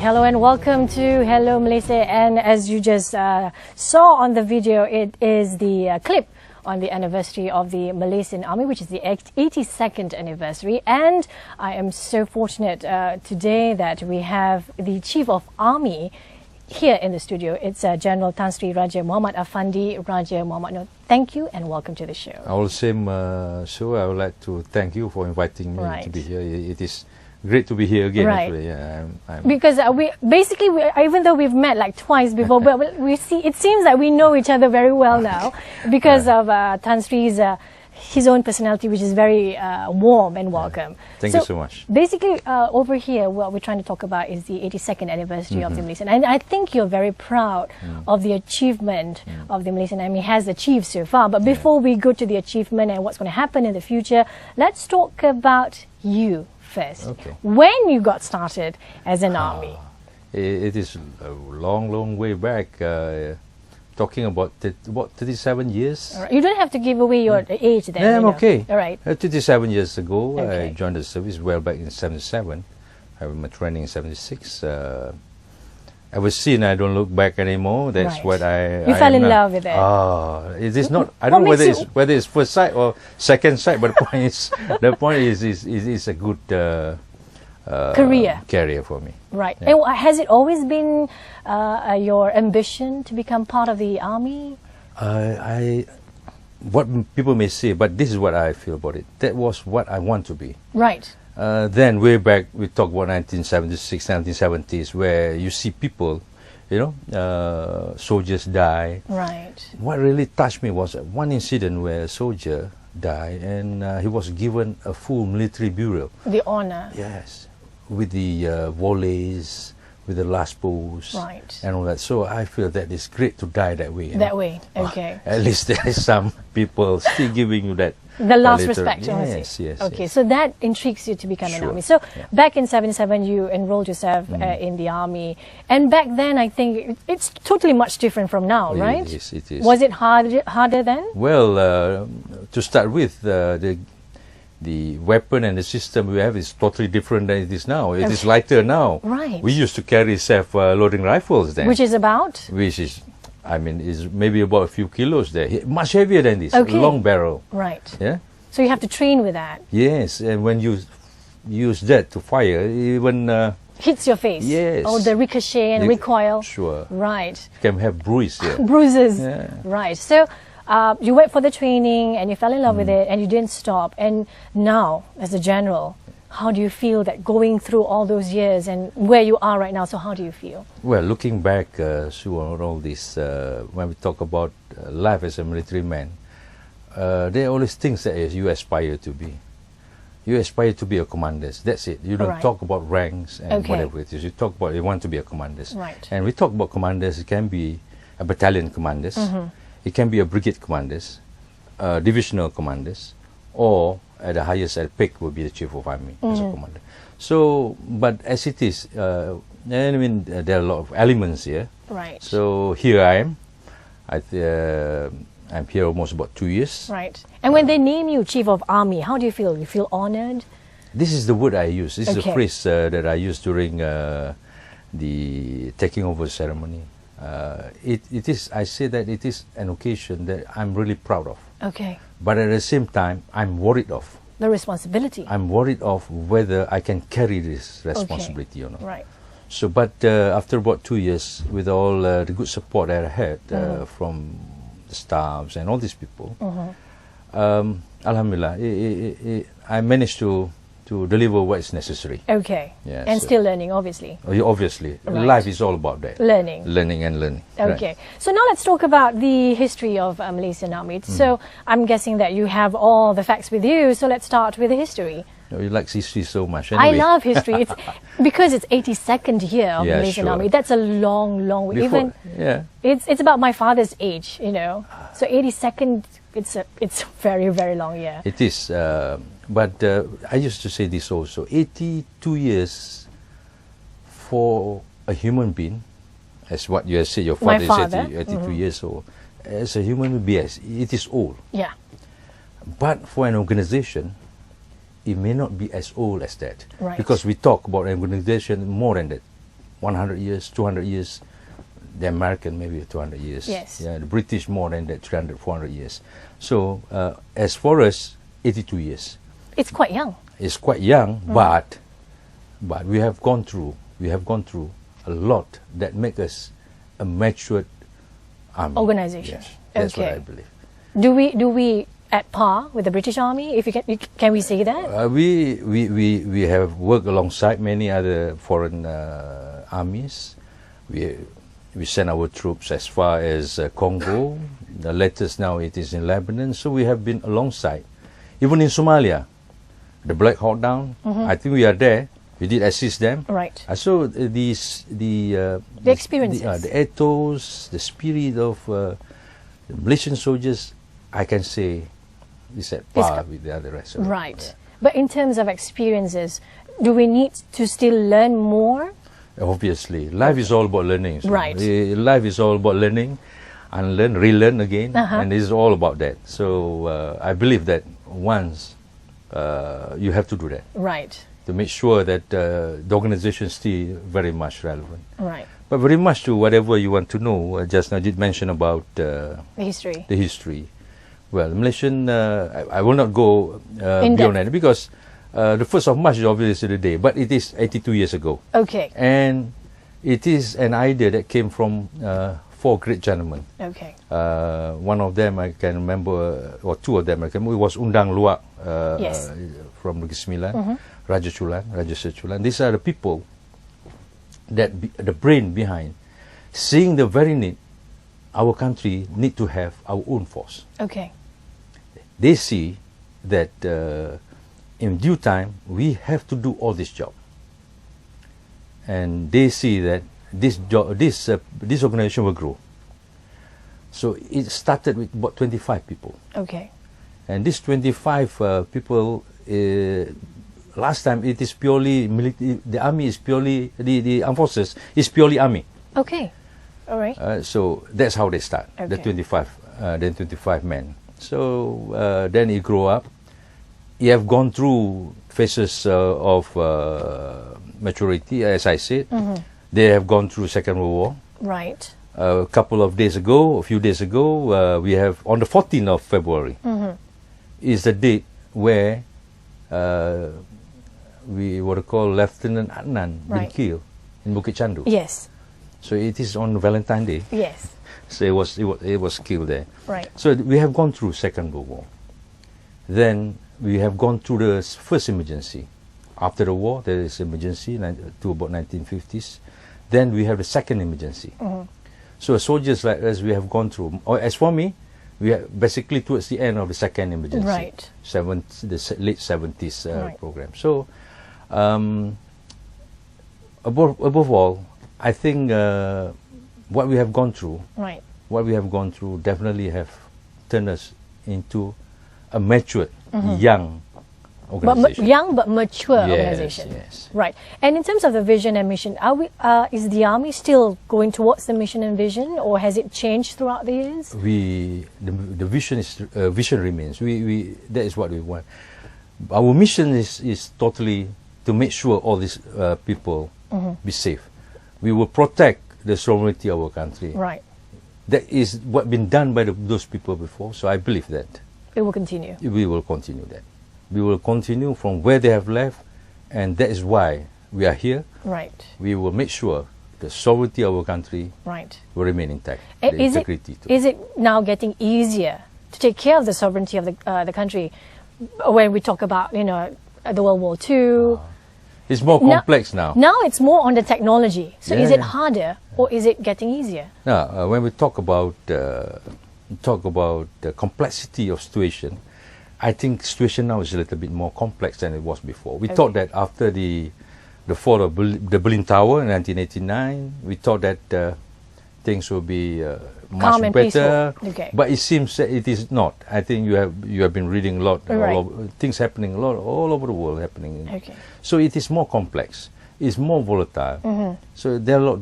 Hello and welcome to Hello Malaysia, and as you just saw on the video, it is the clip on the anniversary of the Malaysian Army, which is the 82nd anniversary. And I am so fortunate today that we have the Chief of Army here in the studio. It's General Tan Sri Raja Muhammad Afandi Raja Muhammad Noor. Thank you and welcome to the show. All the same, so I would like to thank you for inviting me to be here. It is great to be here again. Right. Actually. Yeah, because we even though we've met like twice before, but we see it seems that we know each other very well now because of Tan Sri's his own personality, which is very warm and welcome. Thank you so much. Basically, over here, what we're trying to talk about is the 82nd anniversary of the Malaysian. And I think you're very proud of the achievement of the Malaysian Army has achieved so far. But before we go to the achievement and what's going to happen in the future, let's talk about you first. Okay. When you got started as an army? It is a long way back. Talking about 37 years. Right. You don't have to give away your age then. Yeah, I'm okay. All right. 37 years ago, Okay. I joined the service well back in 77. I had my training in 76. I was seen, I don't look back anymore. That's what You fell in love with it. It is not. I don't know whether it's first sight or second sight, but the point is it's a good career for me. Right. Yeah. And has it always been your ambition to become part of the army? What people may say, but this is what I feel about it. That was what I want to be. Right. Then way back, we talk about 1976, 1970s, where you see people, soldiers die. Right. What really touched me was one incident where a soldier died and he was given a full military burial. The honor. Yes. With the volleys, with the last post, right, and all that. So I feel that it's great to die that way. That way, okay. At least there is some people still giving you that. The last respect. Yes, yes. Okay, yes. so that intrigues you to become an army. So back in 77, you enrolled yourself in the army, and back then I think it's totally much different from now, right? Yes, it is. Was it harder then? Well, to start with, the weapon and the system we have is totally different than it is now. It is lighter now. Right. We used to carry self-loading rifles then. Which is about? Which is, is maybe about a few kilos there. Much heavier than this. Okay. Long barrel. Right. Yeah. So you have to train with that. Yes, and when you use that to fire, even hits your face. Yes. Or the ricochet and recoil. Sure. Right. You can have bruises. Yeah. Bruises. Yeah. Right. So you went for the training and you fell in love with it and you didn't stop. And now, as a general, how do you feel that going through all those years and where you are right now? So how do you feel? Well, looking back, Sue, on all this, when we talk about life as a military man, there are always things that you aspire to be. You aspire to be a commander. That's it. You don't talk about ranks and whatever it is. You talk about you want to be a commander. Right. And we talk about commanders. It can be a battalion commanders. It can be a brigade commanders, divisional commanders, or at the highest peak will be the chief of army as a commander. So, but as it is, there are a lot of elements here. Right. So here I am. I'm here almost about 2 years. Right. And when they name you chief of army, how do you feel? You feel honored? This is the word I use. This is the phrase that I use during the taking over ceremony. It is. I say that it is an occasion that I'm really proud of. Okay. But at the same time, I'm worried of the responsibility. I'm worried of whether I can carry this responsibility or not. Right. So, but after about 2 years, with all the good support that I had from the staffs and all these people, Alhamdulillah, I managed to deliver what is necessary. Okay. Yes. And still learning, obviously. Obviously. Life is all about that. Learning. Learning and learning. Okay. Right. So now let's talk about the history of Malaysian Army. So I'm guessing that you have all the facts with you. So let's start with the history. You like history so much. Anyway. I love history. It's because it's 82nd year of Malaysian Army. That's a long way. Before, it's about my father's age, So 82nd, it's a very long year. It is. But I used to say this also. 82 years for a human being, as what you have said, your father is 82 years old. As a human being, it is old. Yeah. But for an organization, it may not be as old as that. Right. Because we talk about an organization more than that. 100 years, 200 years. The American maybe 200 years. Yes. Yeah, the British more than that, 300, 400 years. So as for us, 82 years. It's quite young. It's quite young, but we have gone through a lot that make us a matured army. Organization. Yes, that's what Okay. I believe. Do we at par with the British Army? If you can we say that? We have worked alongside many other foreign armies. We send our troops as far as Congo. The latest now it is in Lebanon. So we have been alongside. Even in Somalia, the Black Hawk Down. I think we are there. We did assist them. Right. So the experiences. the ethos, the spirit of the Malaysian soldiers, I can say, is at par with the other rest of it. Right. Yeah. But in terms of experiences, do we need to still learn more? Obviously, life is all about learning. So Right. Life is all about learning, unlearn, relearn again, and it's all about that. So I believe that once you have to do that Right. to make sure that the organization is still very much relevant. Right. But very much to whatever you want to know. Just now did mention about The history. the history. Well, Malaysian, I will not go In beyond depth. that because the 1st of March is obviously the day, but it is 82 years ago. Okay. And it is an idea that came from 4 great gentlemen. Okay. One of them I can remember, or 2 of them I can remember, was Undang Luak Yes. from Negeri Sembilan, Raja Sir Chulan. These are the people that the brain behind seeing the very need our country need to have our own force. Okay. They see that in due time we have to do all this job, and they see that this organization will grow. So it started with about 25 people, Okay. and these 25 people. Last time it is purely military. The army is purely the armed forces is purely army. Okay. All right. So that's how they start. The Okay. 25 men. So then you grow up. You have gone through phases of maturity, as I said. They have gone through Second World War. Right. A few days ago, we have on the 14th of February is the date where we what call Lieutenant Adnan been Right. killed in Bukit Chandu. Yes. So it is on Valentine's Day. Yes. So it was killed there. Right. So we have gone through Second World War. Then we have gone through the first emergency. After the war, there is emergency to about 1950s. Then we have the second emergency. So soldiers like us, we have gone through. Or as for me, we are basically towards the end of the second emergency. Right. The late 70s Right. program. So above all, I think what we have gone through, Right. definitely have turned us into a matured, young organization. Young but mature Yes, organization. yes. Right. And in terms of the vision and mission, is the army still going towards the mission and vision, or has it changed throughout the years? The vision remains. That is what we want. Our mission is totally to make sure all these people be safe. We will protect the sovereignty of our country. Right. That is what been done by those people before. So I believe that It will continue. we will continue that. We will continue from where they have left, and that is why we are here. Right. We will make sure the sovereignty of our country Right. will remain intact. And The is integrity too. it now getting easier to take care of the sovereignty of the country when we talk about the World War II? It's more complex now. Now it's more on the technology. So is Yeah, it yeah. harder or is it getting easier? Now, when we talk about the complexity of situation, I think situation now is a little bit more complex than it was before. We thought that after the fall of the Berlin Tower in 1989, we thought that things will be Calm much and better. peaceful. Okay. But it seems that it is not. I think you have been reading a lot, Right. things happening all over the world happening. Okay. So it is more complex. It's more volatile. So there are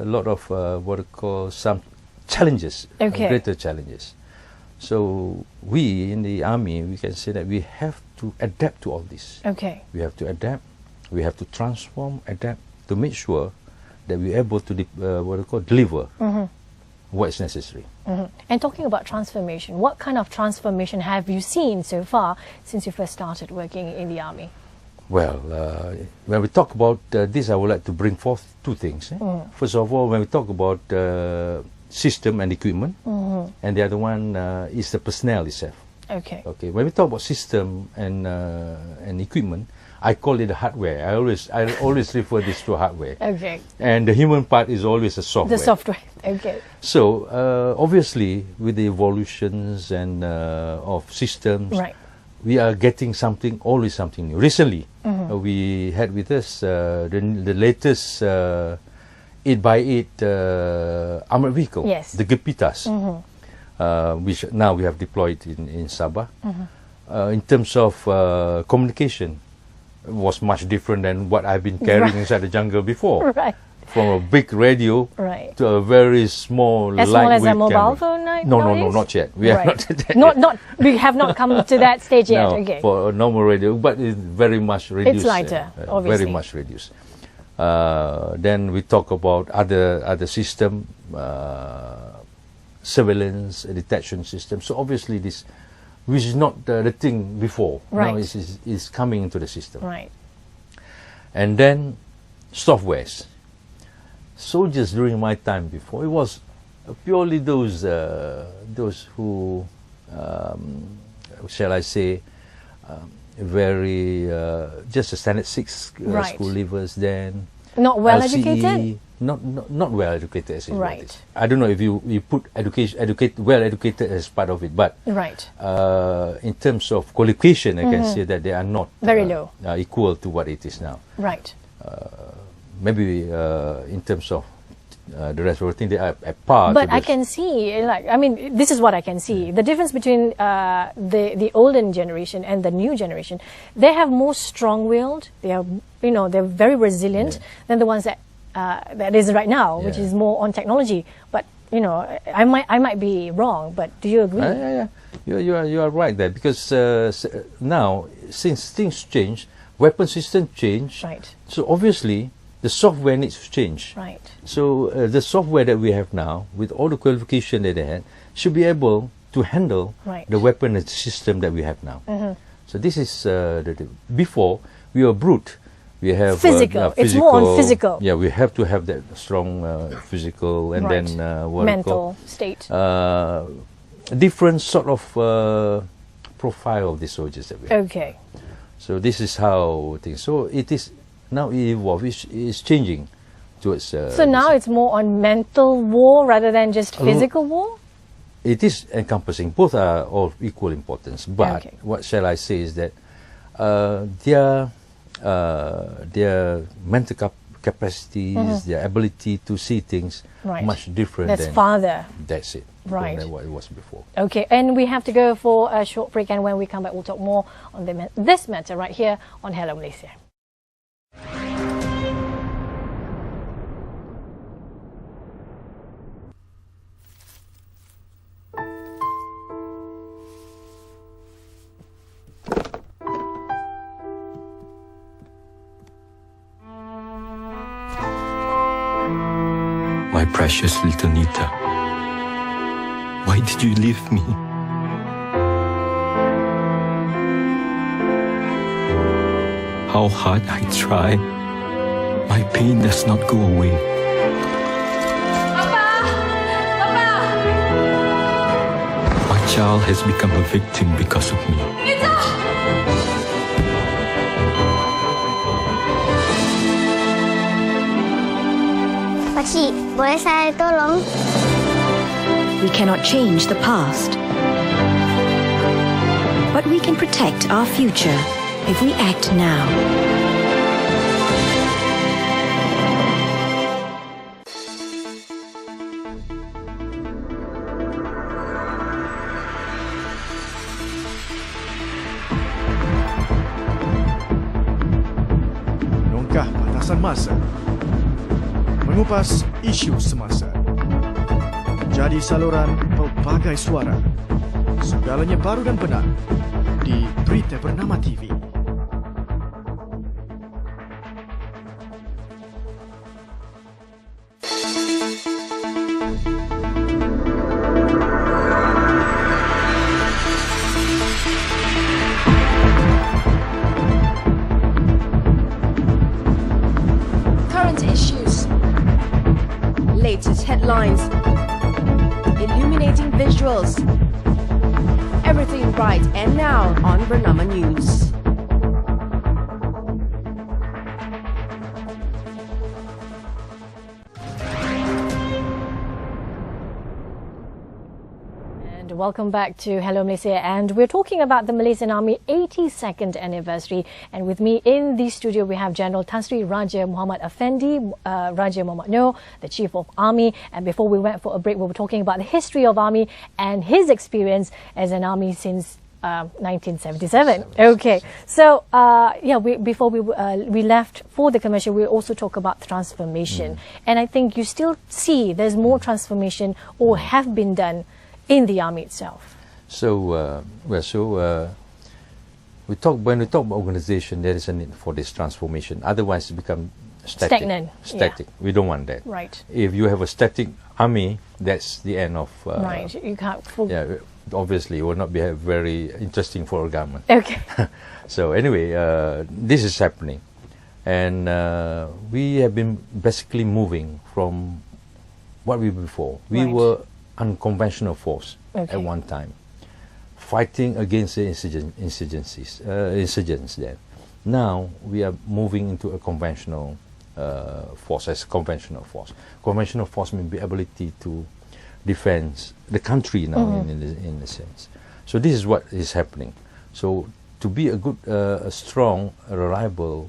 a lot of what I call some challenges, Okay. greater challenges. So we in the army, we can say that we have to adapt to all this. Okay. We have to adapt. We have to transform, adapt to make sure that we're able to deliver what is necessary. And talking about transformation, what kind of transformation have you seen so far since you first started working in the army? Well, when we talk about this, I would like to bring forth two things. First of all, when we talk about system and equipment, and the other one is the personnel itself. Okay. Okay. When we talk about system and equipment, I call it the hardware. I always refer this to hardware. Okay. And the human part is always the software. The software. Okay. So obviously, with the evolutions and of systems, Right. we are getting always something new. Recently, we had with us the latest 8x8 armored vehicle, Yes. the Gepitas, which now we have deployed in Sabah. In terms of communication, it was much different than what I've been carrying inside the jungle before. Right. From a big radio to a very small, as small as a lightweight mobile camera. phone No, nowadays? not yet. We have we have not come to that stage yet. No, Okay. for a normal radio, but it's very much reduced. It's lighter, obviously. Very much reduced. Then we talk about other system, surveillance, detection system. So obviously this, which is not the thing before, now is coming into the system. Right. And then softwares. Soldiers during my time before, it was purely those who, shall I say, very just a standard 6 school leavers then. Not well LCE, educated. Not well educated as Right. I don't know if you put well educated as part of it, but Right. in terms of qualification, I can say that they are not very low, equal to what it is now. Right. Maybe in terms of the rest of the thing, they are at par. But I can see, this is what I can see. The difference between the olden generation and the new generation, they have more strong-willed. They are, they're very resilient than the ones that is right now, which is more on technology. But I might be wrong. But do you agree? You are right there, because now, since things change, weapon system change. Right. So obviously, the software needs to change. Right. So the software that we have now, with all the qualification that they had, should be able to handle the weapon system that we have now. So this is before we were brute. We have physical. It's more on physical. Yeah, we have to have that strong physical and then mental state. Different sort of profile of the soldiers that we have. Okay. So this is how things. So it is now evolved. It's changing towards. So now it's more on mental war rather than just physical war. It is encompassing. Both are of equal importance. But what shall I say is that their mental capacities, their ability to see things much different. That's farther. That's it. Right. Than what it was before. Okay, and we have to go for a short break, and when we come back, we'll talk more on this matter right here on Hello Malaysia. My precious little Nita, why did you leave me? How hard I try, my pain does not go away. Papa! Papa! My child has become a victim because of me. Nita! Pakcik, boleh saya tolong? We cannot change the past, but we can protect our future if we act now. Longkah batasan masa, mengupas isu semasa, jadi saluran pelbagai suara, segalanya baru dan benar di Berita Bernama TV. latest headlines, illuminating visuals. Everything right and now on Bernama News. Welcome back to Hello Malaysia, and we're talking about the Malaysian Army 82nd anniversary. And with me in the studio we have General Tan Sri Raja Muhammad Effendi, Raja Muhammad Noor, the Chief of Army. And before we went for a break, we were talking about the history of Army and his experience as an Army since 1977. Okay, so before we left for the commercial, we also talk about transformation, and I think you still see there's more transformation or have been done in the Army itself. So, when we talk about organization, there is a need for this transformation. Otherwise, it becomes stagnant. Static. Yeah. We don't want that. Right. If you have a static army, that's the end of. Right. You can't. Obviously, it will not be very interesting for a government. Okay. So anyway, this is happening, and we have been basically moving from what we were before. We were unconventional force at one time, fighting against the insurgents then. Now we are moving into a conventional force, as a conventional force. Conventional force means the ability to defend the country now in a sense. So this is what is happening. So to be a good, a strong, reliable,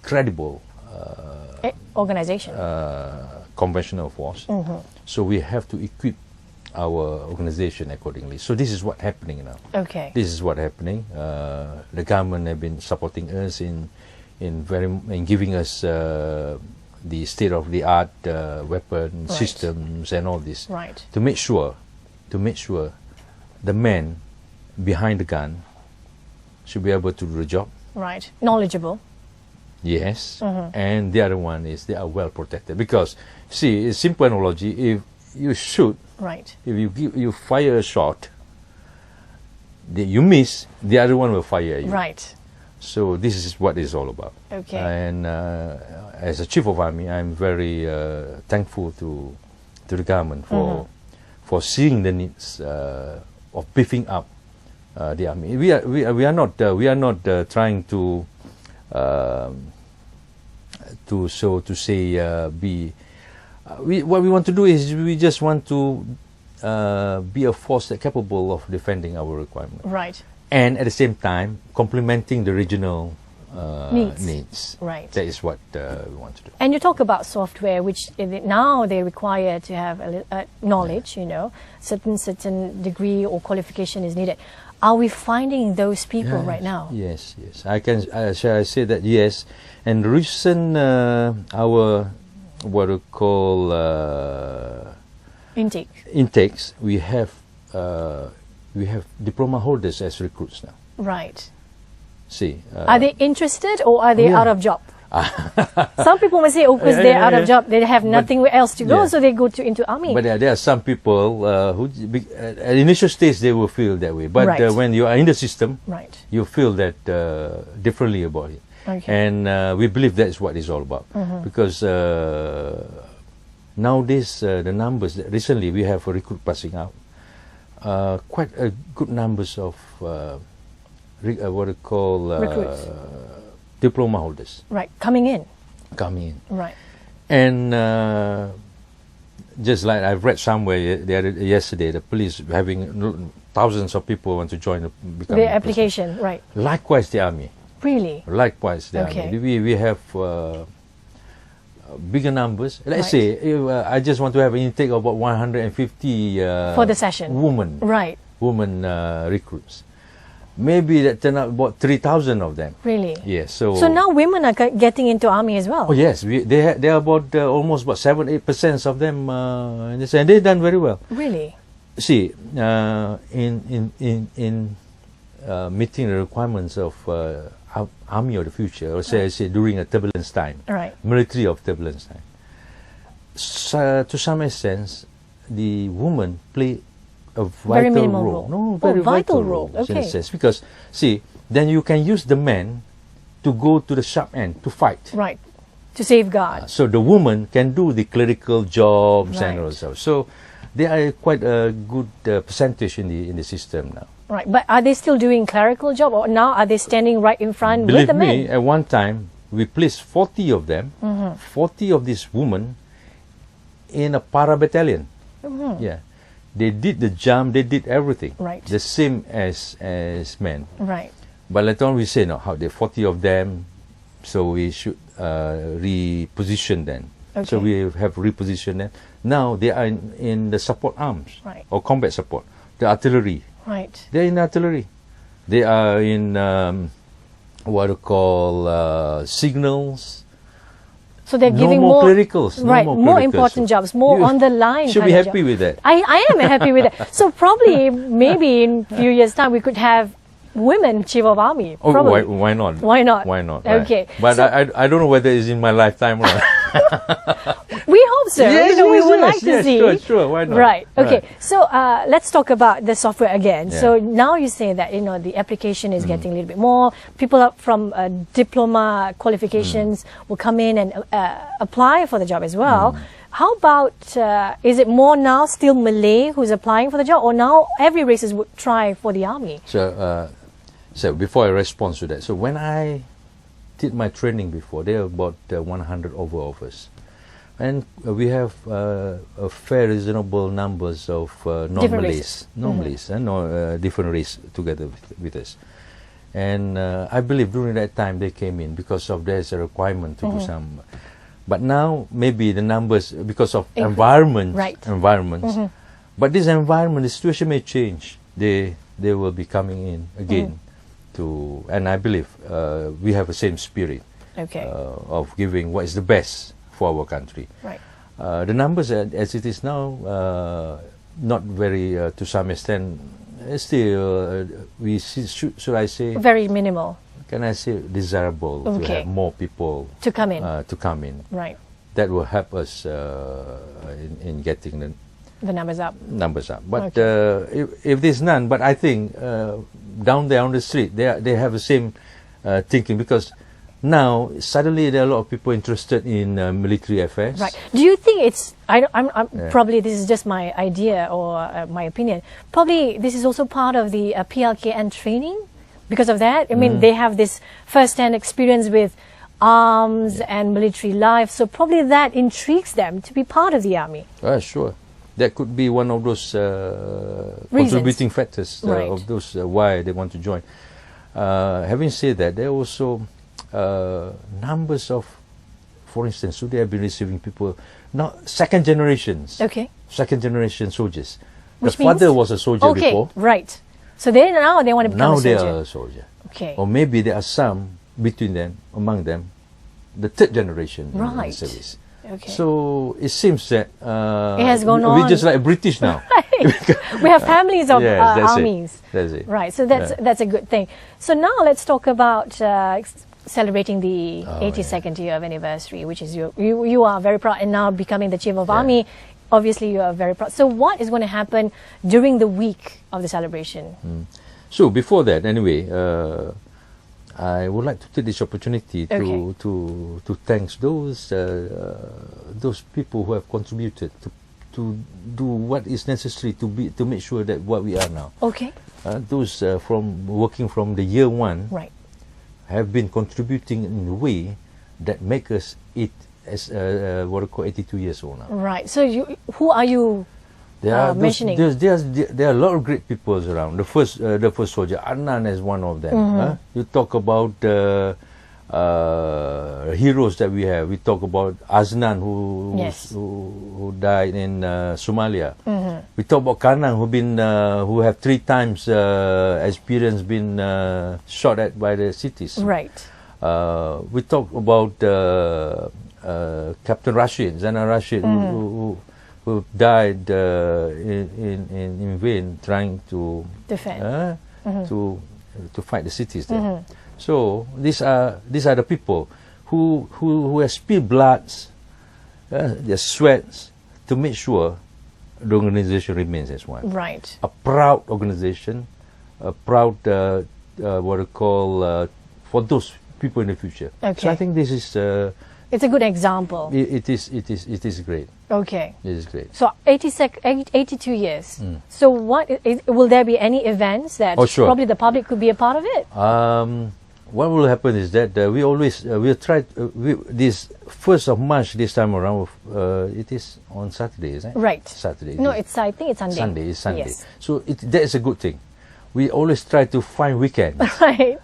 credible organization, conventional force. So we have to equip our organization accordingly. So this is what's happening now. Okay. This is what's happening. The government have been supporting us in giving us the state-of-the-art weapon systems and all this. Right. To make sure the man behind the gun should be able to do the job. Right. Knowledgeable. Yes, and the other one is they are well protected, because see, it's simple analogy. If you shoot, if you fire a shot, you miss, the other one will fire at you. Right. So this is what it's all about. Okay. And as a Chief of Army, I'm very thankful to the government for seeing the needs of beefing up the army. We are not trying to what we want to do is we just want to be a force that capable of defending our requirement. Right. And at the same time, complementing the regional needs. Right. That is what we want to do. And you talk about software, which now they require to have knowledge. You know, certain degree or qualification is needed. Are we finding those people right now? Yes, yes. Shall I say that yes. And recent our what we call intakes, we have diploma holders as recruits now. Right. See, are they interested or are they out of job? Some people may say, because they're out of job, they have nothing else to go, so they go into army. But there are some people who, at initial stage, they will feel that way. But when you are in the system, you feel that differently about it. Okay. And we believe that is what it's all about. Because nowadays, the numbers, recently we have a recruit passing out. Quite a good numbers of what we call recruits. Diploma holders. Right, coming in. Right. And just like I've read somewhere yesterday, the police having thousands of people want to join the application. Right. Likewise, the army. Really? Likewise, the army. We have bigger numbers. Let's say I just want to have an intake of about 150 for the session. Women. Right. Women recruits. Maybe that turn out about 3,000 of them. Really? Yes. So now women are getting into army as well. Oh yes, they are about almost about 7-8% of them, and they've done very well. Really? See, in meeting the requirements of army of the future, or say during a turbulence time, military of turbulence time. So, to some extent, the women play a vital role. No, very vital role. Okay. In a sense, because see, then you can use the men to go to the sharp end to fight. Right. To safeguard. So the woman can do the clerical jobs and Right. also. So they are quite a good percentage in the system now. Right, but are they still doing clerical job, or now are they standing right in front with Believe the me, men? at one time we placed 40 of them, 40 of these women in a para battalion. Yeah, they did the jump, they did everything. Right. The same as men. Right. But later on we say no, how there 40 of them, so we should reposition them. So Okay. we have repositioned them. Now they are in the support arms Right. or combat support, the artillery. Right. They're in artillery. They are in what you call signals. So they're No giving more more clericals. No right, more more clericals. important jobs, more You on the line. should kind be of happy job. with that. I am happy with that. So probably, maybe in a few years' time, we could have women chief of army. Oh, Probably. why not? Why not? Why not? Right. Okay. But So- I don't know whether it's in my lifetime or not. We hope so. Yes, we yes, would yes, like to yes, see. sure, why not? Right. Okay. Right. So let's talk about the software again. Yeah. So now you say that the application is getting a little bit more. People up from diploma qualifications will come in and apply for the job as well. How about is it more now still Malay who's applying for the job, or now every races would try for the army? So before I respond to that, so when I did my training before, there were about 100 over of us. And we have a fair reasonable numbers of non-Malays, different race together with us. And I believe during that time they came in because of there's a requirement to do some. But now maybe the numbers because of environment, Right. But this environment, the situation may change. They will be coming in again to, and I believe we have the same spirit Okay. of giving what is the best for our country. Right. The numbers as it is now, not very to some extent. Still, we should I say? Very minimal Can I say desirable to Okay. have more people to come in. to come in? Right. That will help us in getting the The numbers up. numbers up. But if there's none, but I think down there on the street, they have the same thinking, because now suddenly there are a lot of people interested in military affairs. Right. Do you think it's? I'm Yeah. probably this is just my idea or my opinion. Probably this is also part of the PLKN training. Because of that, I mean, they have this first-hand experience with arms and military life. So probably that intrigues them to be part of the army. Sure. That could be one of those contributing factors Right. of those why they want to join. Having said that, there are also numbers of, for instance, so they have been receiving people now second generations, Okay. second generation soldiers. Which the father means? was a soldier Okay. before. Right. So they want to become Now a they soldier. are a soldier. Okay. Or maybe there are some between them, among them, the third generation in the Right. service. Okay. So it seems that It has gone we're on. just like British now. We have families of Yes, that's it. armies. That's it. Right. So that's a good thing. So now let's talk about celebrating the 82nd year of anniversary, which is you are very proud, and now becoming the chief of army. Obviously, you are very proud. So what is going to happen during the week of the celebration? So before that, anyway, I would like to take this opportunity Okay. to thank those people who have contributed to do what is necessary to make sure that what we are now. Okay. Those from working from the year one Right. have been contributing in a way that make us what I call 82 years old now. Right. So who are you mentioning? There are a lot of great people around. The first soldier, Adnan, is one of them. You talk about heroes that we have. We talk about Aznan, who died in Somalia. We talk about Kanang, who have 3 times experience been shot at by the cities. Right. We talk about Captain Rashid, Zainal Rashid, who died in vain trying to Defend. to fight the cities there. So these are the people who have spilled bloods, their sweats, to make sure the organization remains as one. Right. A proud organization, a proud what we call for those people in the future. Okay. So I think this is It's a good example. It is great. Okay. It is great. So 82 years. So will there be any events that Oh, sure. probably the public could be a part of it? What will happen is that we always we'll try this 1st of March this time around. It is on Saturday, isn't it? Right. Saturday. No, I think it's Sunday. Sunday. It's Sunday. Yes. So that is a good thing. We always try to find weekends Right.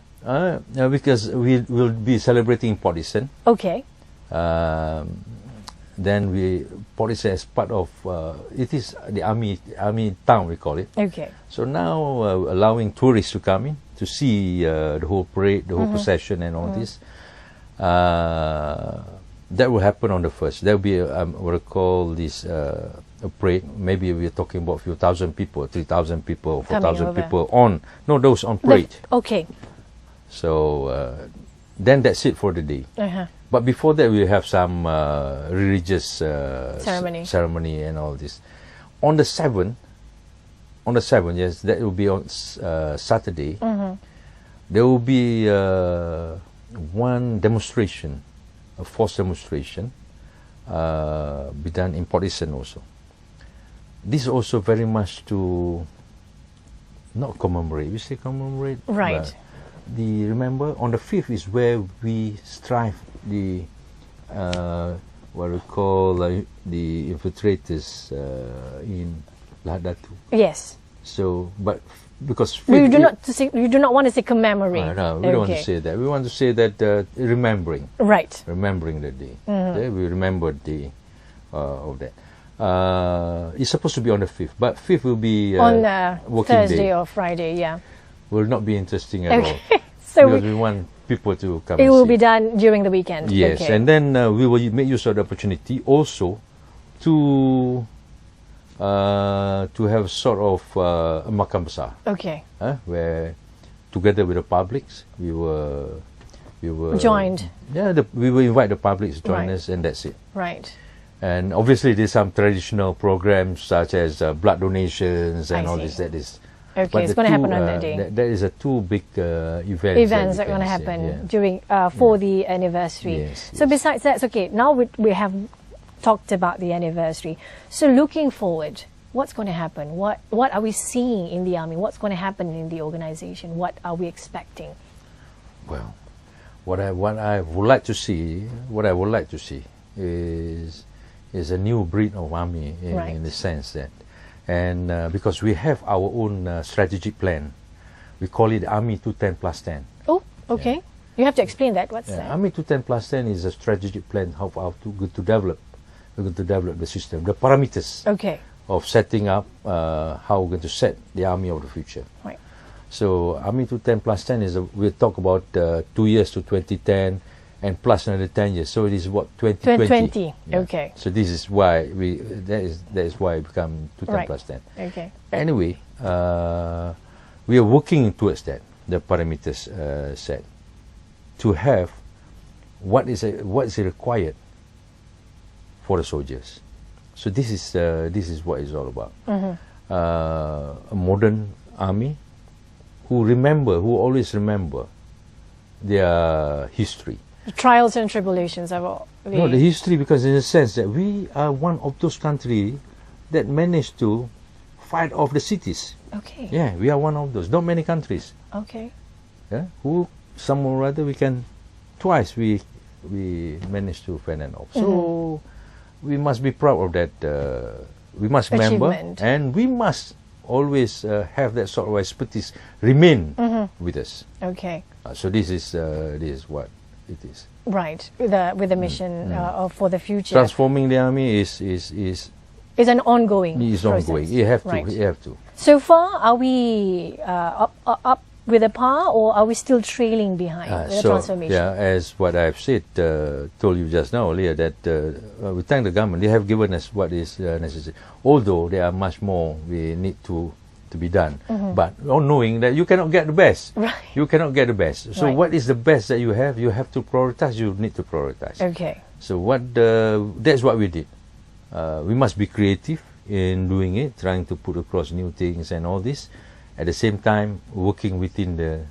because we will be celebrating Port Dickson. Okay. Then Port Dickson is part of it is the army town, we call it. Okay. So now allowing tourists to come in to see the whole parade, the whole procession and all this. That will happen on the 1st. There will be what I call this a parade. Maybe we're talking about a few thousand people, 3,000 people, 4,000 people on parade. Okay. So then that's it for the day. But before that, we have some religious ceremony and all this. On the 7th, yes, that will be on Saturday. There will be one demonstration, a forced demonstration, be done in Port Dickson also. This is also very much to not commemorate. We say commemorate, right? Remember on the 5th is where we strive the what we call the infiltrators in Lahad Datu. Yes. So, but because you do not want to say commemorate. No, we don't want to say that. We want to say that remembering. Right. Remembering the day. Okay? We remember the day of that. It's supposed to be on the 5th, but 5th will be on working Thursday day. or Friday. Yeah. Will not be interesting at all. So because we want people to come. It will be done during the weekend. Yes, okay. and then we will make use of the opportunity also to have sort of a makam besar. Okay. Where together with the publics we were joined. Yeah, we will invite the public to join us, and that's it. Right. And obviously there's some traditional programs such as blood donations and all this. That is. Okay, it's going to happen on that day. There is a two big events that are going to happen during for the anniversary. Yes, so besides that, okay, now we have talked about the anniversary. So looking forward, what's going to happen? What are we seeing in the army? What's going to happen in the organization? What are we expecting? Well, what I would like to see is a new breed of army in the sense that. And because we have our own strategic plan, we call it Army 210+10. Oh, okay. Yeah. You have to explain that. What's that? Army 210+10 is a strategic plan how to develop the system, the parameters of setting up how we're going to set the army of the future. Right. So Army 210+10 we'll talk about 2 years to 2010. And plus another 10 years, so it is what 2020. Yeah. Okay. So this is why that is why it become 210+10. Okay. Anyway, we are working towards that. The parameters set to have what is required for the soldiers. So this is what it's all about. A modern army who always remember their history. The trials and tribulations of all. No, the history, because in a sense that we are one of those countries that managed to fight off the cities. Okay. Yeah, we are one of those. Not many countries. Okay. Yeah, some or other twice we managed to fight them off. So we must be proud of that. We must remember, and we must always have that sort of expertise remain with us. Okay. So this is what it is. Right, with the mission for the future. Transforming the army is an ongoing process. Ongoing. You have to. So far, are we up with a par, or are we still trailing behind the transformation? Yeah, as what I've said, told you just now earlier, that we thank the government. They have given us what is necessary. Although there are much more we need to be done, but knowing that you cannot get the best, you cannot get the best. So what is the best that you have? You have to prioritize. You need to prioritize. Okay. So that's what we did. We must be creative in doing it, trying to put across new things and all this. At the same time, working within the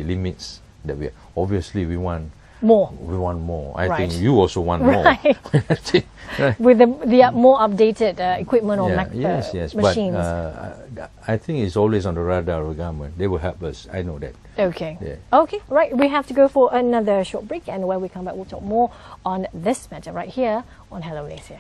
limits that we have. Obviously, we want more. We want more. I Right. think you also want more. Right. Right. With the more updated equipment or Yes. machines. But I think it's always on the radar of the government. They will help us. I know that. Okay. Yeah. Okay, right. We have to go for another short break, and when we come back, we'll talk more on this matter right here on Hello Malaysia.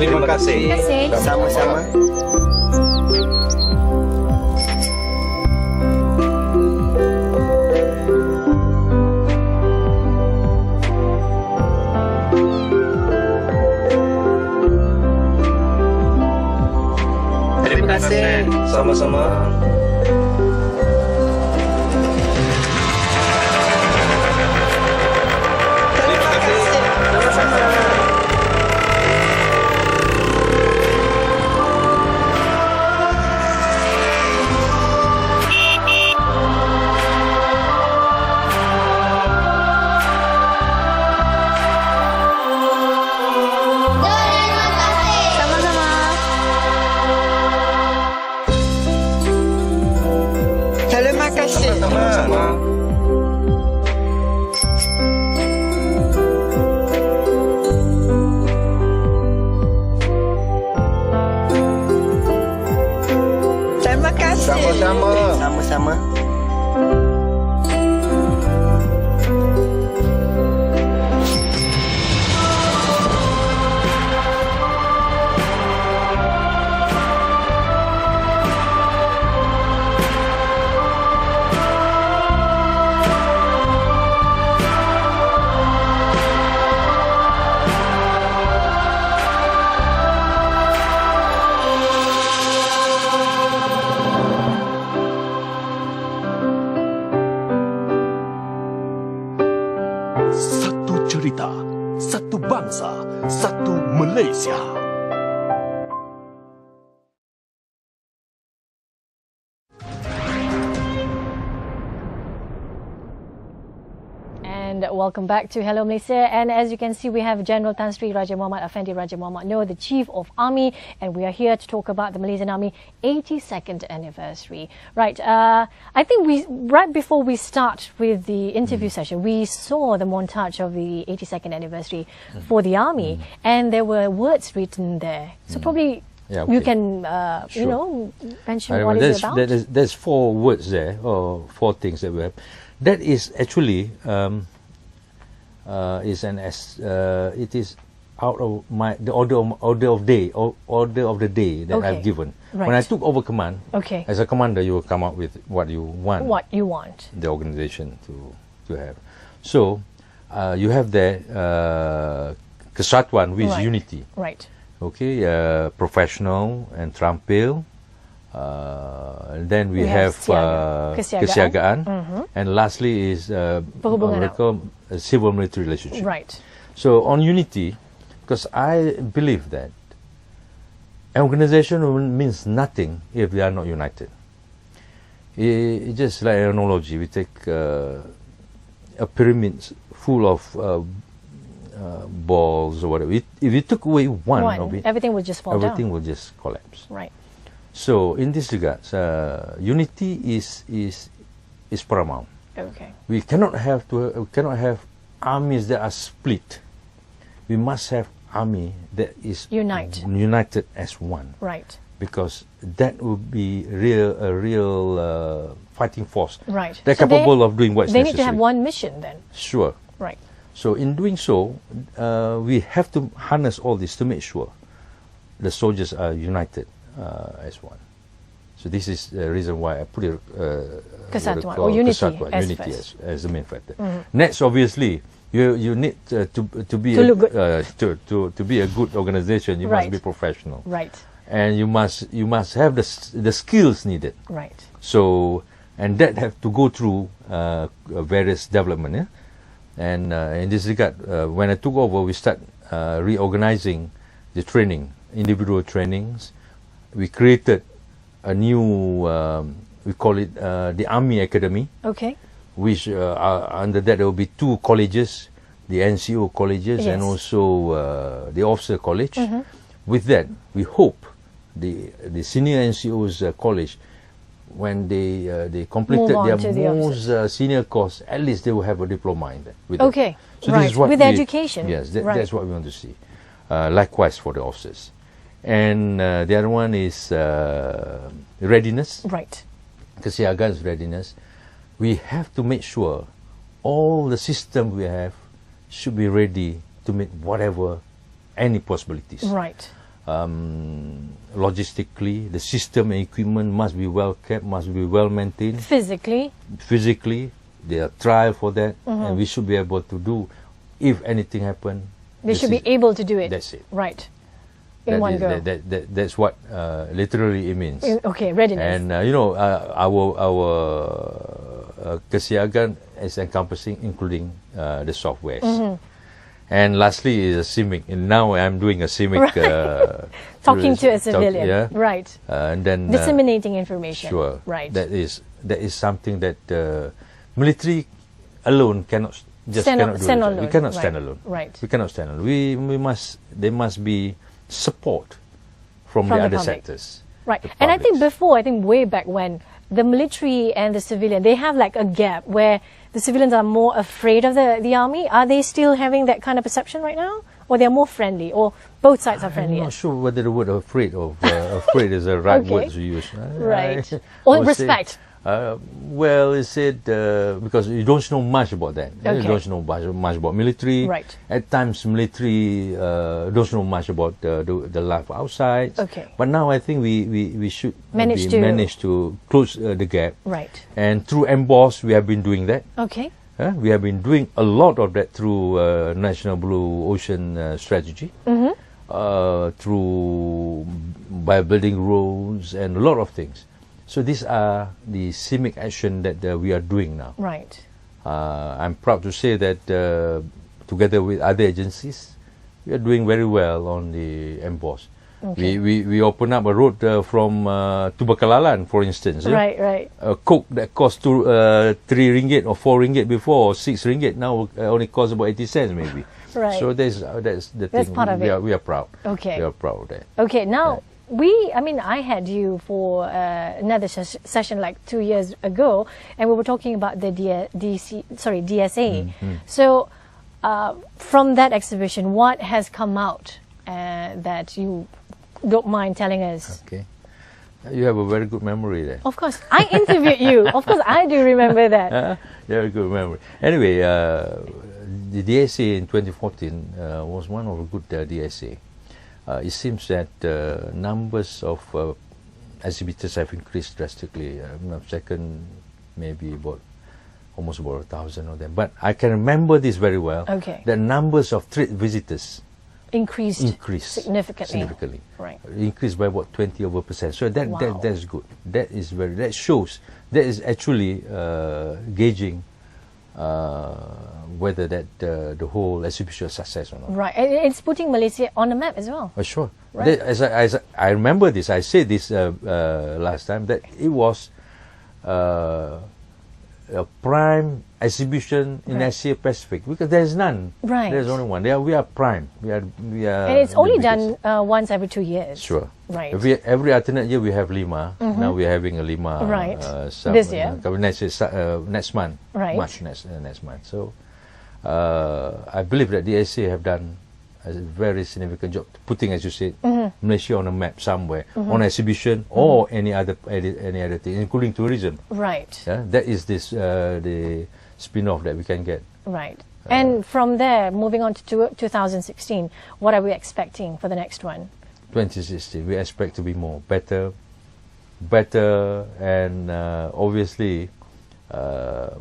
Terima kasih. Sama-sama. Terima kasih. Sama-sama. Terima kasih. Sama-sama. Terima kasih. Sama-sama. Terima kasih. Sama-sama. Sama-sama. Satu cerita, satu bangsa, satu Malaysia. And welcome back to Hello Malaysia. And as you can see, we have General Tan Sri Raja Muhammad Effendi Raja Muhammad Noor, the Chief of Army, and we are here to talk about the Malaysian Army 82nd anniversary. Right, I think right before we start with the interview session, we saw the montage of the 82nd anniversary for the Army, and there were words written there. So probably you can, you know, mention what is it about? There's 4 words there, or 4 things that we have. That is actually it is out of the order of the day that I've given. Right. When I took over command, as a commander, you will come up with what you want. What you want the organization to have. So you have there kesatuan, which is unity. Right. Okay, professional and terampil. And then we have kesiagaan, and lastly is civil military relationship. Right. So on unity, because I believe that an organization means nothing if they are not united. It's just like an analogy. We take a pyramid full of balls or whatever. If you took away one of it, everything would just fall down. Everything will just collapse. Right. So in this regard, unity is paramount. Okay. We cannot have armies that are split. We must have army that is united as one. Right. Because that would be a real fighting force. Right. They're capable of doing what's necessary. They need to have one mission then. Sure. Right. So in doing so, we have to harness all this to make sure the soldiers are united as one. So this is the reason why I put it kesatuan or unity as the main factor. Next, obviously, you need to be to be a good organization. You must be professional. Right. And you must have the skills needed. Right. So and that have to go through various development. Yeah? And in this regard, when I took over, we start reorganizing the training, individual trainings. We created a new, we call it the Army Academy. Okay. Which under that there will be 2 colleges, the NCO colleges, and also the Officer College. With that, we hope the senior NCOs college, when they completed their most senior course, at least they will have a diploma in that. With okay, that. So right. this is what with education. Yes, right. That's what we want to see. Likewise for the officers. And the other one is readiness. Right. Kesiagaan readiness. We have to make sure all the system we have should be ready to meet whatever, any possibilities. Right. Logistically, the system and equipment must be well kept, must be well maintained. Physically, there are trials for that, and we should be able to do. If anything happen, they should be able to do it. That's it. Right. In one go. That's what literally it means. Okay, readiness. And our kesiagaan is encompassing, including the softwares. And lastly is a CIMIC. And now I'm doing a CIMIC. Right. Talking to a civilian. Yeah. Right. And then disseminating information. Sure. Right. That is something that military alone cannot just cannot do. We cannot stand alone. Right. We cannot stand alone. There must be support from the other sectors. Right. And I think way back when, the military and the civilian, they have like a gap where the civilians are more afraid of the army. Are they still having that kind of perception right now? Or they're more friendly? Or both sides are friendly? I'm not sure whether the word afraid is the right word to use. Right. Or respect. Well, it said because you don't know much about that. Okay. You don't know much about military. Right. At times, military don't know much about the life outside. Okay. But now I think we should manage to close the gap. Right. And through MBOSS, we have been doing that. Okay. We have been doing a lot of that through National Blue Ocean Strategy. Through by building roads and a lot of things. So these are the CIMIC action that we are doing now. Right. I'm proud to say that together with other agencies, we are doing very well on the MBOSS. Okay. We open up a road from Tubakalalan, for instance. Right, right. Coke that cost 3 ringgit or 4 ringgit before, or 6 ringgit now only costs about 80 cents maybe. Right. So that's the thing. Part of it. We are proud. Okay. We are proud of that. Okay, now I had you for another session like 2 years ago, and we were talking about the DSA. So from that exhibition, what has come out that you don't mind telling us? Okay. You have a very good memory there. Of course. I interviewed you. Of course, I do remember that. Very good memory. Anyway, the DSA in 2014 was one of a good DSA. It seems that numbers of exhibitors have increased drastically. Second, maybe almost about 1,000 of them. But I can remember this very well. Okay. The numbers of trade visitors increased significantly. Right. Increased by about 20%. So that's good. That shows, that is actually gauging whether the whole exhibition is success or not. Right. And it's putting Malaysia on the map as well. Sure. Right. As I remember this, I said this last time, that it was a prime exhibition in Asia Pacific, because there's none. Right. There's only one. We are prime. We are. And it's only done once every 2 years. Sure. Right. Every alternate year we have Lima. Now we are having a Lima. Right. This year. Next month. Right. March next month. So I believe that the DSA have done a very significant job putting, as you said, Malaysia on a map somewhere, on exhibition or any other thing, including tourism. Right. Yeah, that is the spin-off that we can get. Right. And from there, moving on to 2016, what are we expecting for the next one? 2016, we expect to be better, and obviously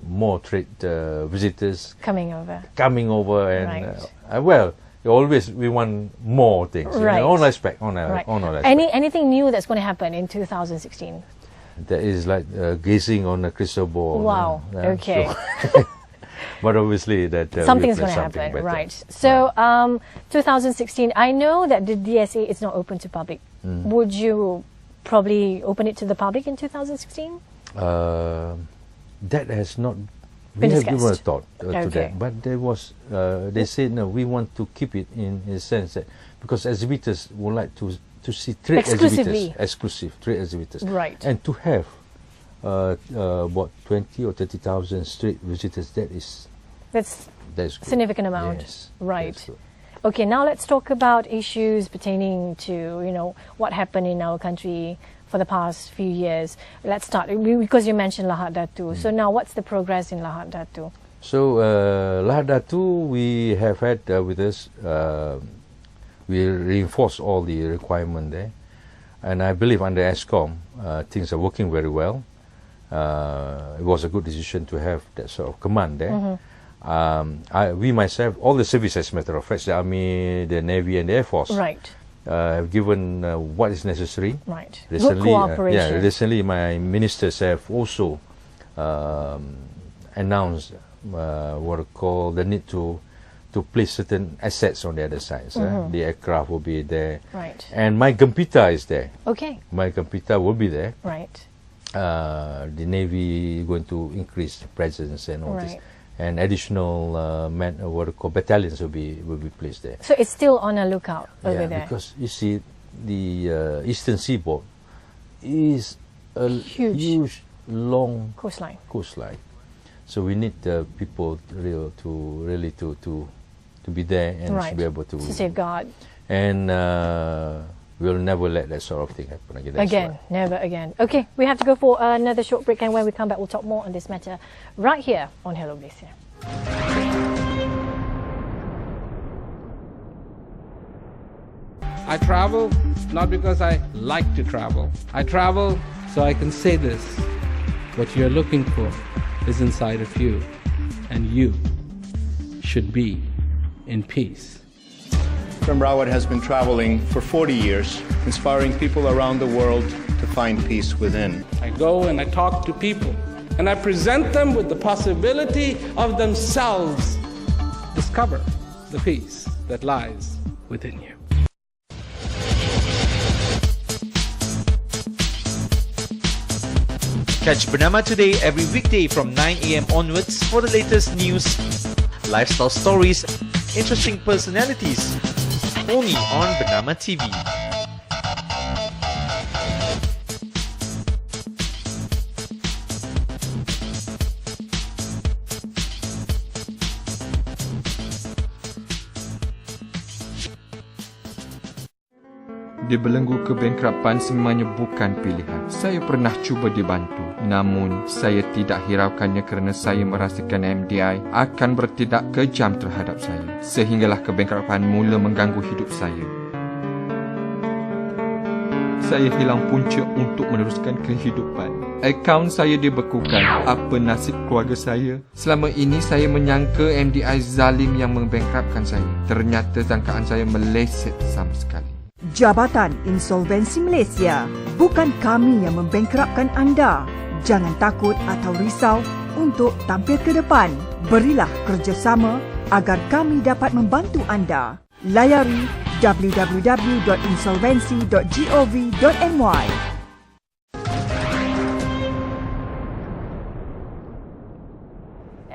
more trade visitors coming over, and right. We want more things. Right. On aspect. Anything new that's going to happen in 2016? that is like gazing on a crystal ball. Wow. Okay. So but obviously that something's going to happen, better. right? So, 2016. I know that the DSA is not open to public. Would you probably open it to the public in 2016? That has not. Been We have discussed. given a thought to Okay. that, but there was. They said no. We want to keep it in a sense that because exhibitors would like to see trade Exclusively. exhibitors, exclusive trade exhibitors, Right. and to have about 20 or 30,000 street visitors. That's That's good. significant amount. Yes, Right. that's good. Okay, now let's talk about issues pertaining to, what happened in our country for the past few years. Let's start, because you mentioned Lahad Datu. So now what's the progress in Lahad Datu? So Lahad Datu, we have had with us, we reinforced all the requirement there. And I believe under ESCOM, things are working very well. It was a good decision to have that sort of command there. We myself, all the services, as a matter of fact, the Army, the Navy and the Air Force, Right. have given what is necessary. Right. Recently, Good cooperation. recently my ministers have also announced what I call the need to place certain assets on the other side. The aircraft will be there. Right. And my Gempita is there. Okay. My Gempita will be there. Right. The Navy is going to increase presence and all this. Right. And additional what I call battalions will be placed there. So it's still on a lookout over Yeah, there. because you see, the Eastern Seaboard is a huge, long coastline. So we need the people to be there and Right. to be able to safeguard. And we'll never let that sort of thing happen again. That's Again, right. never again. Okay, we have to go for another short break, and when we come back, we'll talk more on this matter right here on Hello Malaysia. I travel not because I like to travel. I travel so I can say this. What you're looking for is inside of you, and you should be in peace. From Rawat has been traveling for 40 years, inspiring people around the world to find peace within. I go and I talk to people, and I present them with the possibility of themselves discover the peace that lies within you. Catch Bernama Today every weekday from 9 a.m. onwards for the latest news, lifestyle stories, interesting personalities, only on Bernama TV. Dibelenggu kebankrapan semuanya bukan pilihan. Saya pernah cuba dibantu, namun saya tidak hiraukannya kerana saya merasakan MDI akan bertindak kejam terhadap saya. Sehinggalah kebankrapan mula mengganggu hidup saya. Saya hilang punca untuk meneruskan kehidupan. Akaun saya dibekukan. Apa nasib keluarga saya? Selama ini saya menyangka MDI zalim yang membangkrapkan saya. Ternyata sangkaan saya meleset sama sekali. Jabatan Insolvensi Malaysia, bukan kami yang membangkrapkan anda. Jangan takut atau risau untuk tampil ke depan. Berilah kerjasama agar kami dapat membantu anda. Layari www.insolvency.gov.my.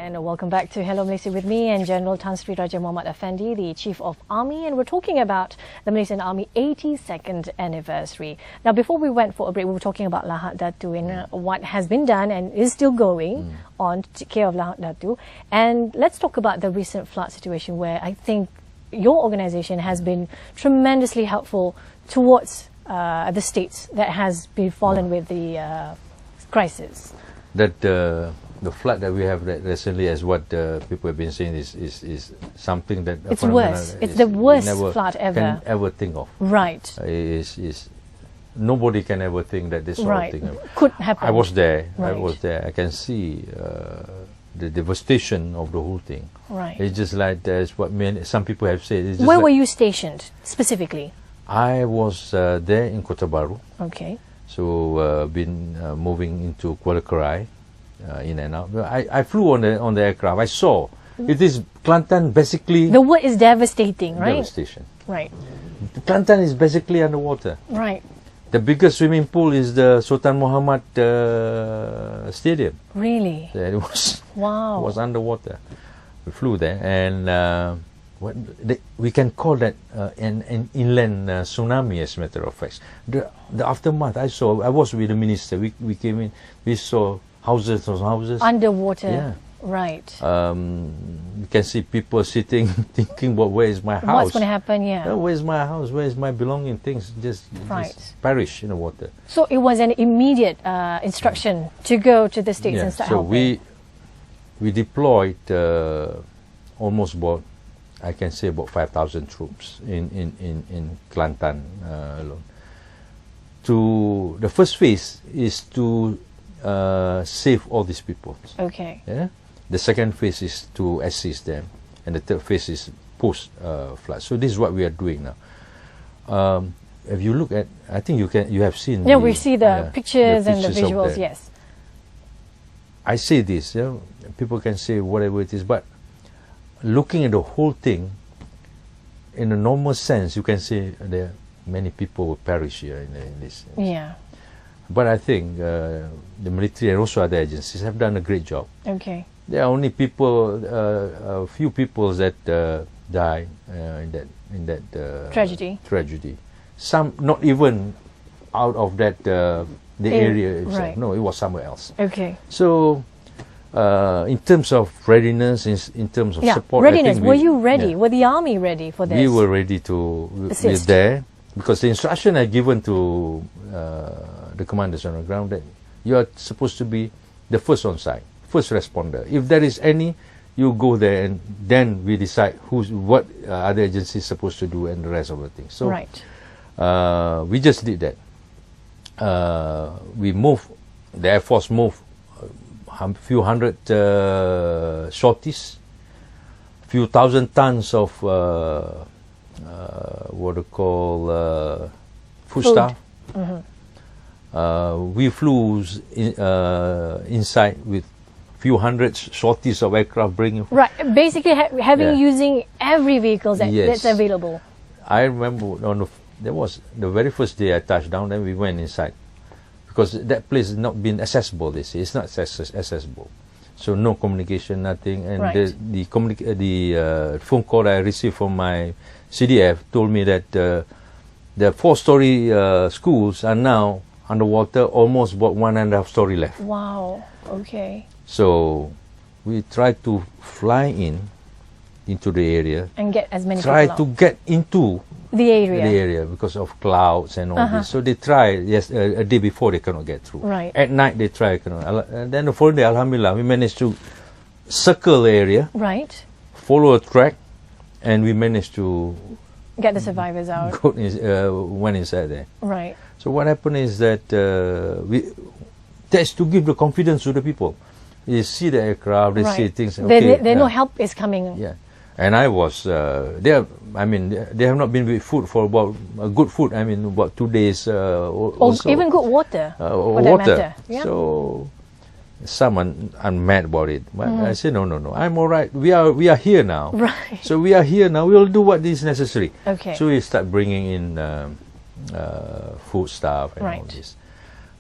And welcome back to Hello Malaysia with me and General Tan Sri Raja Muhammad Effendi, the Chief of Army, and we're talking about the Malaysian Army 82nd anniversary. Now, before we went for a break, we were talking about Lahad Datu and what has been done and is still going on to take care of Lahad Datu. And let's talk about the recent flood situation, where I think your organisation has been tremendously helpful towards the states that has been fallen with the crisis. That the flood that we have recently, as what people have been saying, is something that it's worse. It's the worst flood ever. Can ever think of. Right. Is nobody can ever think that this sort of thing could happen. I was there. Right. I was there. I can see the devastation of the whole thing. Right. It's just like what some people have said. Where were you stationed specifically? I was there in Kota Baru. Okay. So been moving into Kuala Krai, in and out. I flew on the aircraft. I saw it is Kelantan basically. The word is devastating, right? Devastation. Right. Kelantan is basically underwater. Right. The biggest swimming pool is the Sultan Muhammad Stadium. Really? It was. Wow. It was underwater. We flew there, and we can call that an inland tsunami, as a matter of fact. The aftermath I saw. I was with the minister. We came in. We saw houses on houses Underwater. Yeah. Right. You can see people sitting, thinking, "Well, where is my house? What's going to happen? Yeah. Where's my house? Where's my belonging? Things just perish in the water." So it was an immediate instruction to go to the States and start so helping. we deployed almost about, I can say, about 5,000 troops in Kelantan alone. The first phase is to save all these people. Okay. Yeah. The second phase is to assist them, and the third phase is post flood. So this is what we are doing now. If you look at, I think you have seen. Yeah, we see the pictures and the pictures visuals. Yes. I say this. People can say whatever it is, but looking at the whole thing, in a normal sense, you can say there many people will perish here in this. Yeah. But I think the military and also other agencies have done a great job. Okay. There are only a few people that die in that tragedy. Some not even out of that the area itself. Right. No, it was somewhere else. Okay. So, in terms of readiness, in terms of support, readiness. I think were you ready? Were the army ready for this? We were ready to. We're there because the instruction I given to the commanders on the ground that you are supposed to be the first on site, first responder. If there is any, you go there, and then we decide what other agencies supposed to do and the rest of the things. So, we just did that. We moved. The Air Force moved a few hundred sorties, few thousand tons of what they call foodstuff. We flew inside with few hundred sorties of aircraft bringing. Right, basically using every vehicle that's available. I remember there was the very first day I touched down, then we went inside because that place has not been accessible. They say it's not accessible, so no communication, nothing. And the phone call I received from my CDF told me that the 4-story schools are now underwater, almost about 1.5 story left. Wow. Okay. So we tried to fly into the area and get as many try people to get into the area because of clouds and all this. So they try. Yes, a day before they cannot get through. Right. At night they try. And then the following day, alhamdulillah, we managed to circle the area. Right. Follow a track, and we managed to get the survivors out. Went inside there. Right. So what happened is that that's to give the confidence to the people. They see the aircraft, they see things. Okay, they know help is coming. Yeah, and I was there. I mean, they have not been with food for about good food. I mean, about 2 days. Even good water. Water. Yeah. So someone I'm mad about it. But I said no. I'm all right. We are here now. Right. So we are here now. We'll do what is necessary. Okay. So we start bringing in food stuff and all this.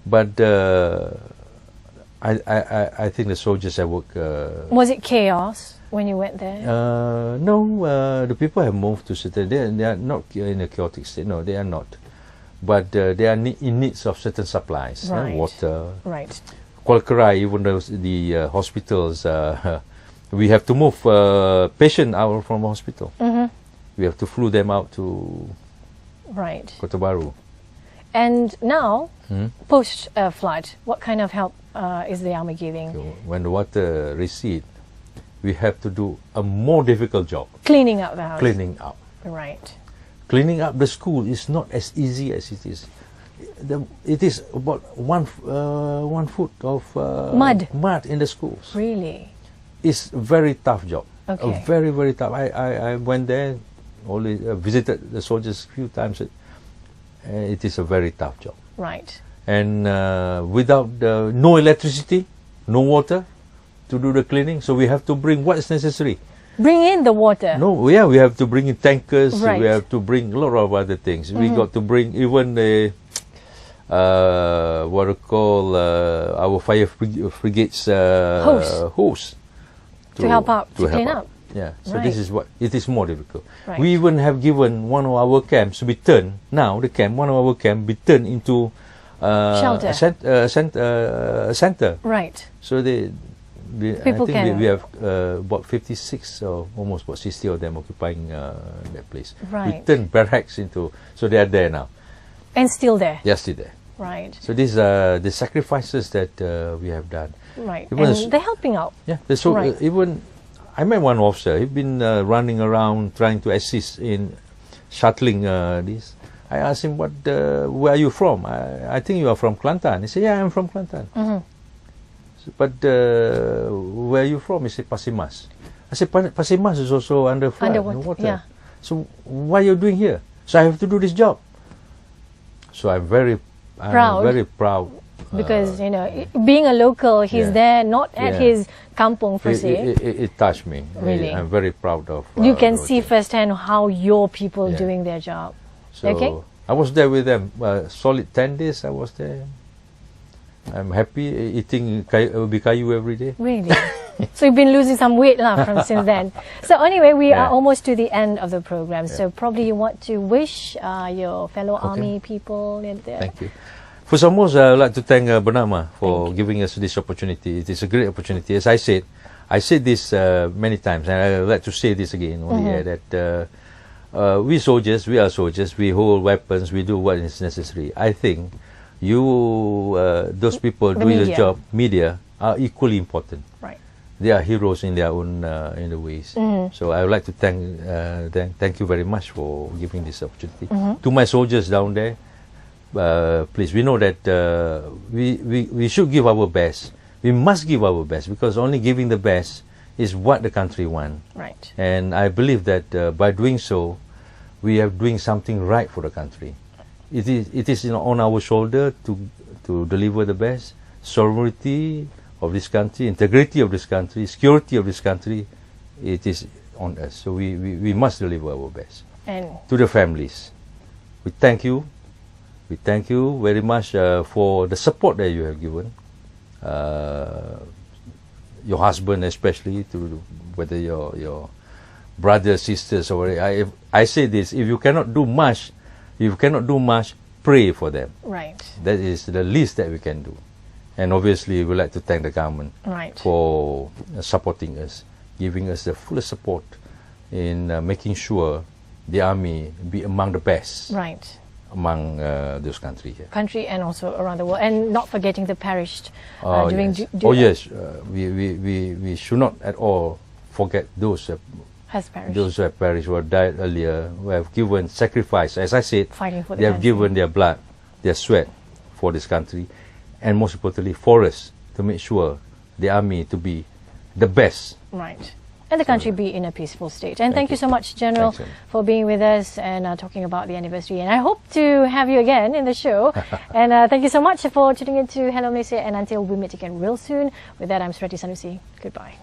But I think the soldiers have worked. Was it chaos when you went there? No, the people have moved to certain. They are not in a chaotic state. No, they are not. But they are in needs of certain supplies, water. Right. Kuala Krai, even though the hospitals, we have to move patient out from hospital. We have to flew them out to Kota Baru. And now, post flood, what kind of help is the army giving? When the water recedes, we have to do a more difficult job. Cleaning up the house. Cleaning up. Right. Cleaning up the school is not as easy as it is. It is about 1 foot of mud in the schools. Really? It's a very tough job. Okay. Very, very tough. I went there, only visited the soldiers a few times. It is a very tough job. Right. and without no electricity, no water to do the cleaning. So we have to bring what is necessary. Bring in the water. No, yeah, we have to bring in tankers. Right. We have to bring a lot of other things. We got to bring even the what we call our fire frigates hose to help out, to clean up. Yeah, so Right. this is what it is more difficult. Right. We even have given one of our camps to be turned. Now the camp, one of our camp, be turned into shelter, a center. Right. So People I think can. we have about 56 or almost about 60 of them occupying that place. Right. We turned barracks into, so they are there now. And still there. They are still there. Right. So these are the sacrifices that we have done. Right. Even And they're helping out. Yeah. So Right. even I met one officer. He's been running around trying to assist in shuttling this. I asked him, where are you from? I think you are from Kelantan. He said, yeah, I'm from Kelantan. But where are you from? He said, Pasir Mas. I said, Pasir Mas is also under flood, water. Yeah. So what are you doing here? So I have to do this job. So I'm very proud. Because, you know, being a local, he's there, not at his kampong per se. It touched me. Really? I'm very proud of you can see firsthand how your people doing their job. So Okay? I was there with them. Solid 10 days I was there. I'm happy eating ubi kayu every day. Really? So you've been losing some weight from since then. So anyway, we are almost to the end of the program. So probably you want to wish your fellow army people in there. Thank you. First and foremost, I would like to thank Bernama for giving us this opportunity. It is a great opportunity. As I said this many times, and I would like to say this again on the air, that we soldiers, we are soldiers, we hold weapons, we do what is necessary. I think those people doing the job, media, are equally important. Right. They are heroes in their own in the ways. So I would like to thank you very much for giving this opportunity. To my soldiers down there, please, we know that we should give our best. We must give our best, because only giving the best is what the country wants. Right. And I believe that by doing so, we are doing something right for the country. It is on our shoulder to deliver the best. Sovereignty of this country, integrity of this country, security of this country, it is on us. So we must deliver our best. And to the families, we thank you. We thank you very much for the support that you have given. Your husband especially, to whether your brothers, sisters, or I say this: if you cannot do much, pray for them. Right. That is the least that we can do. And obviously, we would like to thank the government for supporting us, giving us the fullest support in making sure the army be among the best. Right. Among those countries here. Country and also around the world, and not forgetting the perished during. Yes. We should not at all forget those those who have perished, who have died earlier, who have given sacrifice. As I said, fighting for they have given their blood, their sweat for this country, and most importantly for us, to make sure the army to be the best. Right. And the country be in a peaceful state. And thank you so much, General, for being with us and talking about the anniversary. And I hope to have you again in the show. And thank you so much for tuning in to Hello Malaysia. And until we meet again real soon, with that, I'm Cerita Sanusi. Goodbye.